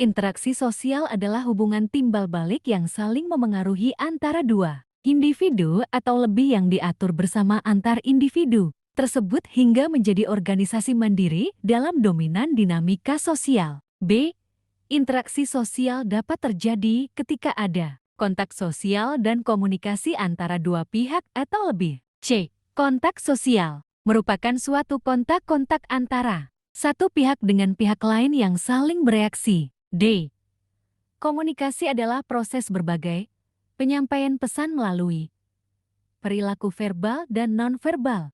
Interaksi sosial adalah hubungan timbal balik yang saling memengaruhi antara dua individu atau lebih yang diatur bersama antar individu tersebut hingga menjadi organisasi mandiri dalam dominan dinamika sosial. B. Interaksi sosial dapat terjadi ketika ada kontak sosial dan komunikasi antara dua pihak atau lebih. C. Kontak sosial merupakan suatu kontak-kontak antara satu pihak dengan pihak lain yang saling bereaksi. D. Komunikasi adalah proses berbagai penyampaian pesan melalui perilaku verbal dan nonverbal.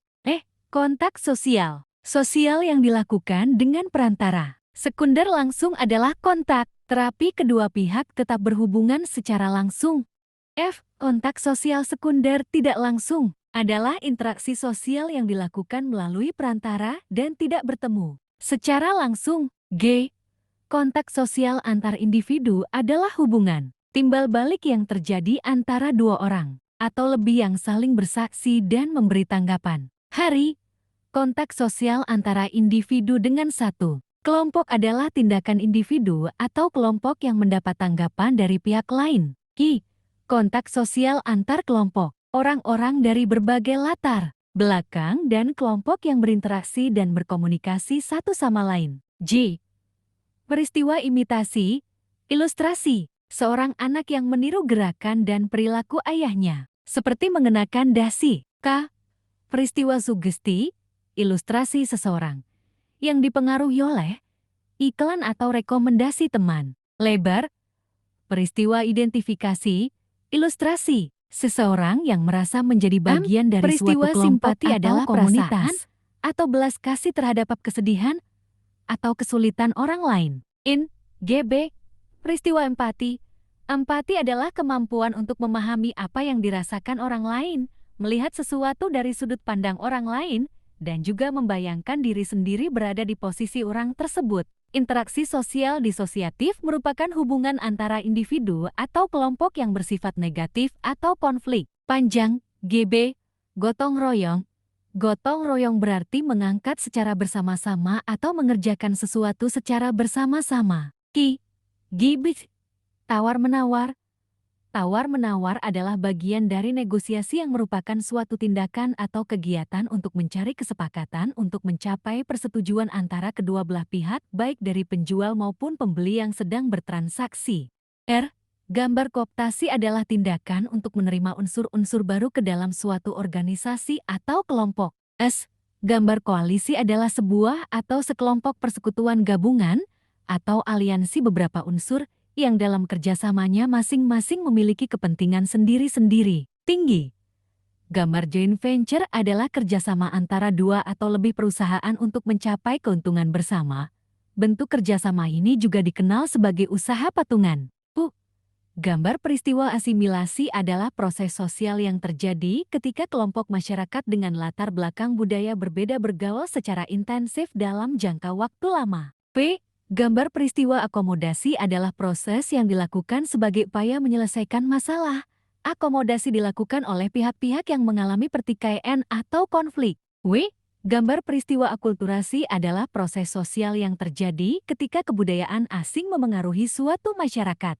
Kontak sosial. Sosial yang dilakukan dengan perantara sekunder langsung adalah kontak. Terapi kedua pihak tetap berhubungan secara langsung. F. Kontak sosial sekunder tidak langsung adalah interaksi sosial yang dilakukan melalui perantara dan tidak bertemu secara langsung. G. Kontak sosial antar individu adalah hubungan timbal balik yang terjadi antara dua orang atau lebih yang saling bersaksi dan memberi tanggapan. Hari, kontak sosial antara individu dengan satu kelompok adalah tindakan individu atau kelompok yang mendapat tanggapan dari pihak lain. I. Kontak sosial antar kelompok, orang-orang dari berbagai latar belakang dan kelompok yang berinteraksi dan berkomunikasi satu sama lain. J. Peristiwa imitasi, ilustrasi, seorang anak yang meniru gerakan dan perilaku ayahnya, seperti mengenakan dasi. K. Peristiwa sugesti, ilustrasi seseorang yang dipengaruhi oleh iklan atau rekomendasi teman. Lebar, peristiwa identifikasi, ilustrasi, seseorang yang merasa menjadi bagian dari suatu kelompok simpati adalah komunitas atau belas kasih terhadap kesedihan atau kesulitan orang lain. In, GB, peristiwa empati. Empati adalah kemampuan untuk memahami apa yang dirasakan orang lain, melihat sesuatu dari sudut pandang orang lain, dan juga membayangkan diri sendiri berada di posisi orang tersebut. Interaksi sosial disosiatif merupakan hubungan antara individu atau kelompok yang bersifat negatif atau konflik. Panjang, GB, gotong royong. Gotong royong berarti mengangkat secara bersama-sama atau mengerjakan sesuatu secara bersama-sama. Ki, gibis, tawar-menawar. Tawar-menawar adalah bagian dari negosiasi yang merupakan suatu tindakan atau kegiatan untuk mencari kesepakatan untuk mencapai persetujuan antara kedua belah pihak baik dari penjual maupun pembeli yang sedang bertransaksi. R. Gambar kooptasi adalah tindakan untuk menerima unsur-unsur baru ke dalam suatu organisasi atau kelompok. S. Gambar koalisi adalah sebuah atau sekelompok persekutuan gabungan atau aliansi beberapa unsur yang dalam kerjasamanya masing-masing memiliki kepentingan sendiri-sendiri. Tinggi. Gambar joint venture adalah kerjasama antara dua atau lebih perusahaan untuk mencapai keuntungan bersama. Bentuk kerjasama ini juga dikenal sebagai usaha patungan. Gambar peristiwa asimilasi adalah proses sosial yang terjadi ketika kelompok masyarakat dengan latar belakang budaya berbeda bergaul secara intensif dalam jangka waktu lama. P. Gambar peristiwa akomodasi adalah proses yang dilakukan sebagai upaya menyelesaikan masalah. Akomodasi dilakukan oleh pihak-pihak yang mengalami pertikaian atau konflik. W. Gambar peristiwa akulturasi adalah proses sosial yang terjadi ketika kebudayaan asing memengaruhi suatu masyarakat.